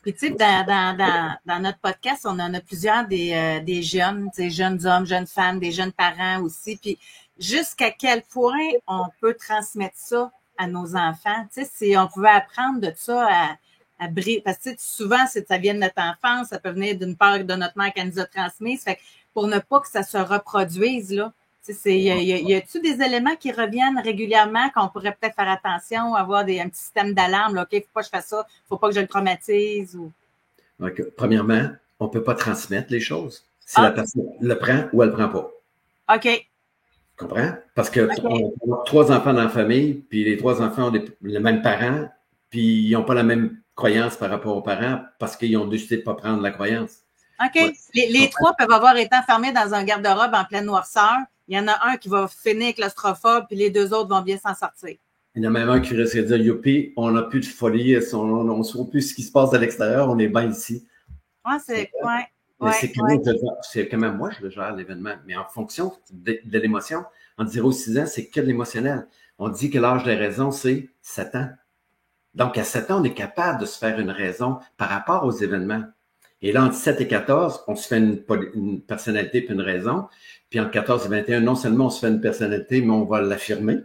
Puis, tu sais, dans notre podcast, on en a plusieurs des jeunes, tu sais, jeunes hommes, jeunes femmes, des jeunes parents aussi. Puis, jusqu'à quel point on peut transmettre ça à nos enfants? Tu sais, si on pouvait apprendre de ça à briser, parce que tu sais, souvent, ça vient de notre enfance, ça peut venir d'une part de notre mère qu'elle nous a transmise. Fait que pour ne pas que ça se reproduise, là, y a-tu des éléments qui reviennent régulièrement qu'on pourrait peut-être faire attention, avoir un petit système d'alarme, là, OK, faut pas que je fasse ça, faut pas que je le traumatise ou. Donc, premièrement, on ne peut pas transmettre les choses si Ah, la personne le prend ou elle ne le prend pas. OK. Tu comprends? Parce que OK. on a 3 enfants dans la famille, puis les 3 enfants ont les mêmes parents, puis ils n'ont pas la même croyance par rapport aux parents parce qu'ils ont décidé de ne pas prendre la croyance. OK. Ouais. Les trois peuvent avoir été enfermés dans un garde-robe en pleine noirceur. Il y en a un qui va finir claustrophobe, puis les deux autres vont bien s'en sortir. Il y en a même un qui risque de dire youpi, on n'a plus de folie, on ne sait plus ce qui se passe à l'extérieur, on est bien ici. Ouais, ouais. Mais c'est quand même moi, je le gère l'événement. Mais en fonction de l'émotion, entre 0 et 6 ans, c'est que de l'émotionnel. On dit que l'âge de raison, c'est 7 ans. Donc, à 7 ans, on est capable de se faire une raison par rapport aux événements. Et là, entre 7 et 14, on se fait une personnalité puis une raison. Puis entre 14 et 21, non seulement on se fait une personnalité, mais on va l'affirmer.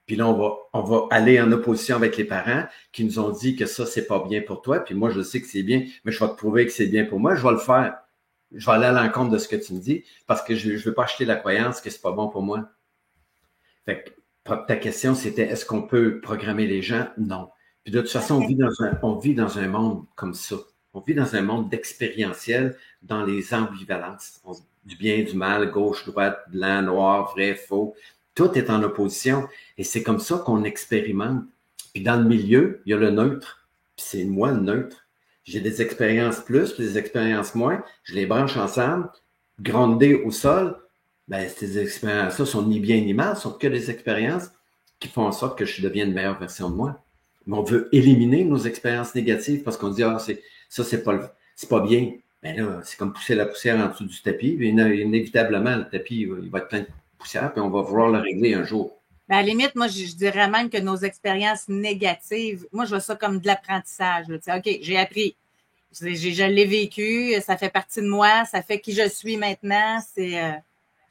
Puis là, on va aller en opposition avec les parents qui nous ont dit que ça, c'est pas bien pour toi. Puis moi, je sais que c'est bien, mais je vais te prouver que c'est bien pour moi. Je vais le faire. Je vais aller à l'encontre de ce que tu me dis parce que je veux pas acheter la croyance que c'est pas bon pour moi. Fait que ta question, c'était est-ce qu'on peut programmer les gens? Non. Puis de toute façon, on vit dans un monde comme ça. On vit dans un monde d'expérientiel, dans les ambivalences. Du bien, du mal, gauche, droite, blanc, noir, vrai, faux. Tout est en opposition. Et c'est comme ça qu'on expérimente. Puis dans le milieu, il y a le neutre. Puis c'est moi le neutre. J'ai des expériences plus, puis des expériences moins. Je les branche ensemble, grondées au sol. Ben, ces expériences-là sont ni bien ni mal, sont que des expériences qui font en sorte que je devienne une meilleure version de moi. Mais on veut éliminer nos expériences négatives parce qu'on dit, ah, c'est pas bien. Ben là, c'est comme pousser la poussière en dessous du tapis. Puis inévitablement, le tapis, il va être plein de poussière, puis on va vouloir le régler un jour. Ben, à la limite, moi, je dirais même que nos expériences négatives, moi, je vois ça comme de l'apprentissage. OK, j'ai appris. Je l'ai vécu, ça fait partie de moi, ça fait qui je suis maintenant. Je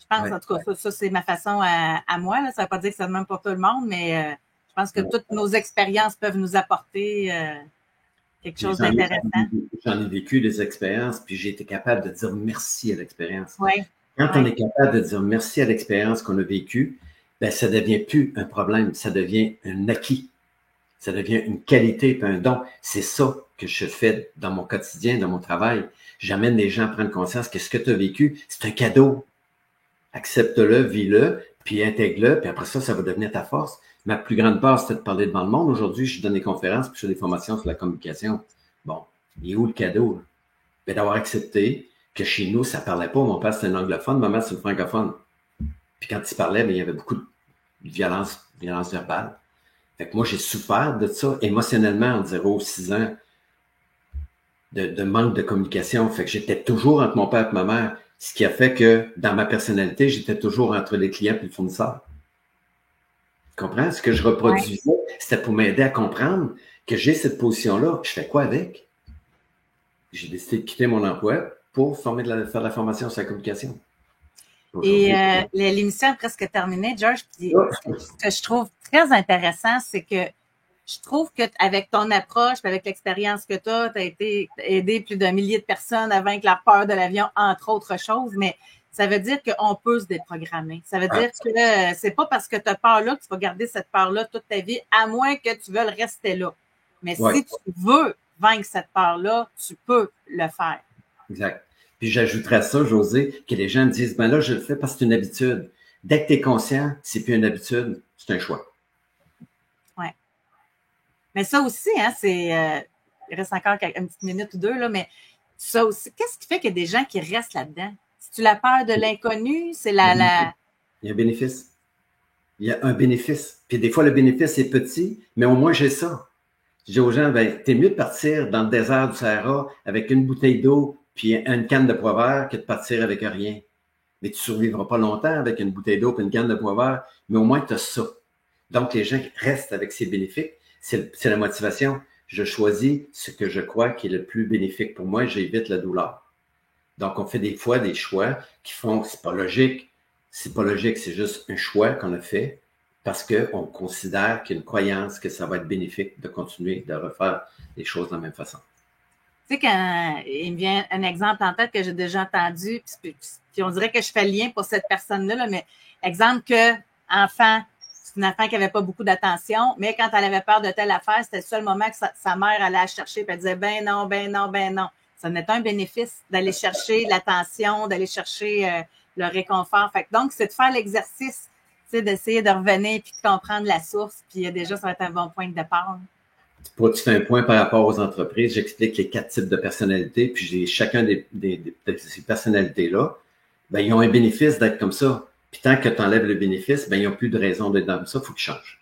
pense, en tout cas, ça c'est ma façon à moi. Là. Ça ne veut pas dire que c'est le même pour tout le monde, mais je pense que toutes nos expériences peuvent nous apporter quelque chose d'intéressant. J'en ai vécu des expériences, puis j'ai été capable de dire merci à l'expérience. Ouais. Quand on est capable de dire merci à l'expérience qu'on a vécue, ben, ça ne devient plus un problème, ça devient un acquis. Ça devient une qualité et un don. C'est ça que je fais dans mon quotidien, dans mon travail. J'amène les gens à prendre conscience que ce que tu as vécu, c'est un cadeau. Accepte-le, vis-le, puis intègre-le, puis après ça, ça va devenir ta force. Ma plus grande peur, c'était de parler devant le monde. Aujourd'hui, je donne des conférences, puis je fais des formations sur la communication. Bon, il est où le cadeau? Ben, d'avoir accepté que chez nous, ça parlait pas. Mon père, c'était un anglophone, ma mère, c'est une francophone. Puis quand il parlait, ben, il y avait beaucoup de violence verbale. Fait que moi, j'ai souffert de ça émotionnellement en 0 6 ans de manque de communication. Fait que j'étais toujours entre mon père et ma mère, ce qui a fait que dans ma personnalité, j'étais toujours entre les clients et le fournisseur. Tu comprends? Ce que je reproduisais, c'était pour m'aider à comprendre que j'ai cette position-là. Je fais quoi avec? J'ai décidé de quitter mon emploi pour faire de la formation sur la communication. Et l'émission est presque terminée, George. Puis, ce que je trouve très intéressant, c'est que je trouve qu'avec ton approche, avec l'expérience que tu as été aidé plus d'un millier de personnes à vaincre la peur de l'avion, entre autres choses, mais ça veut dire qu'on peut se déprogrammer. Ça veut dire que c'est pas parce que tu as peur là que tu vas garder cette peur-là toute ta vie, à moins que tu veuilles rester là. Mais si tu veux vaincre cette peur-là, tu peux le faire. Exact. Puis j'ajouterais à ça, José, que les gens me disent, ben là, je le fais parce que c'est une habitude. Dès que tu es conscient, c'est plus une habitude, c'est un choix. Oui. Mais ça aussi, hein, il reste encore une petite minute ou deux, là, mais ça aussi, qu'est-ce qui fait qu'il y a des gens qui restent là-dedans? C'est-tu la peur de l'inconnu? C'est Il y a un bénéfice. Il y a un bénéfice. Puis des fois, le bénéfice est petit, mais au moins, j'ai ça. Je dis aux gens, ben, t'es mieux de partir dans le désert du Sahara avec une bouteille d'eau puis une canne de poivre que de partir avec rien. Mais tu survivras pas longtemps avec une bouteille d'eau et une canne de poivre, mais au moins, tu as ça. Donc, les gens restent avec ces bénéfices. C'est la motivation. je choisis ce que je crois qui est le plus bénéfique pour moi et j'évite la douleur. Donc, on fait des fois des choix qui font que c'est pas logique. C'est pas logique, c'est juste un choix qu'on a fait parce qu'on considère qu'il y a une croyance que ça va être bénéfique de continuer de refaire les choses de la même façon. Tu sais, quand il me vient un exemple en tête que j'ai déjà entendu, puis on dirait que je fais le lien pour cette personne-là, là, mais exemple que enfant, c'est une enfant qui n'avait pas beaucoup d'attention, mais quand elle avait peur de telle affaire, c'était le seul moment que sa mère allait la chercher, puis elle disait ben non, ben non, ben non. Ça n'est un bénéfice d'aller chercher l'attention, d'aller chercher le réconfort. Fait que donc, c'est de faire l'exercice, tu sais, d'essayer de revenir puis de comprendre la source, puis déjà, ça va être un bon point de départ. Pour tu fais un point par rapport aux entreprises, j'explique les 4 types de personnalités, puis j'ai chacun de ces personnalités-là, ben, ils ont un bénéfice d'être comme ça. Puis tant que tu enlèves le bénéfice, ben, ils n'ont plus de raison d'être comme ça, il faut qu'ils changent.